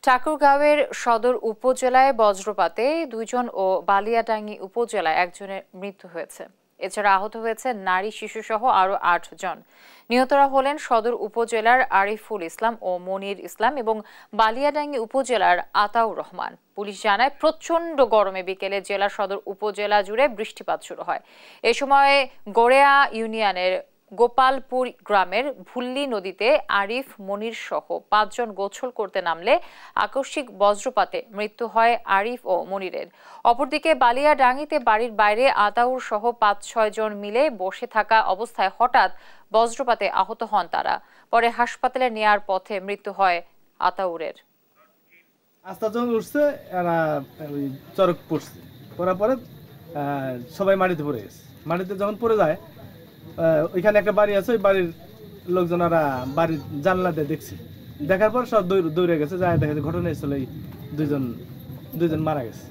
ঠাকুরগাঁওয়ের সদর উপজেলায় বজ্রপাতে 2 জন ও বালিয়াডাঙ্গি উপজেলায় একজনের মৃত্যু হয়েছে। এছাড়া আহত হয়েছে নারী শিশুসহ আরও 8 জন। নিহতরা হলেন সদর উপজেলার আরিফুল ইসলাম ও মনির ইসলাম এবং বালিয়াডাঙ্গি উপজেলার আতাউর রহমান। পুলিশ জানায়, প্রচণ্ড গরমে বিকেলে জেলা সদর উপজেলা জুড়ে বৃষ্টিপাত শুরু হয়। এ সময় গড়েয়া ইউনিয়নের গোপালপুর গ্রামের ভুল্লি নদীতে আরিফ, মনির সহ 5 জন গোসল করতে নামলে আকস্মিক বজ্রপাতে মৃত্যু হয় আরিফ ও মনিরের। অপরদিকে বালিয়াডাঙ্গিতে বাড়ির বাইরে আতাউর সহ 5-6 জন মিলে বসে থাকা অবস্থায় হঠাৎ বজ্রপাতে আহত হন তারা। পরে হাসপাতালে নেয়ার পথে মৃত্যু হয় আতাউরের। আস্তা যখন উঠছে এরা চরক পড়ছে, পড়ার পরে সবাই মাটিতে পড়ে গেছে। মাটিতে যখন পড়ে যায়, ওইখানে একটা বাড়ি আছে, ওই বাড়ির লোকজনেরা বাড়ির জানলা দিয়ে দেখছে। দেখার পর সব দৌড়ে গেছে, যায় দেখা যায় ঘটনা ছিল দুইজন মারা গেছে।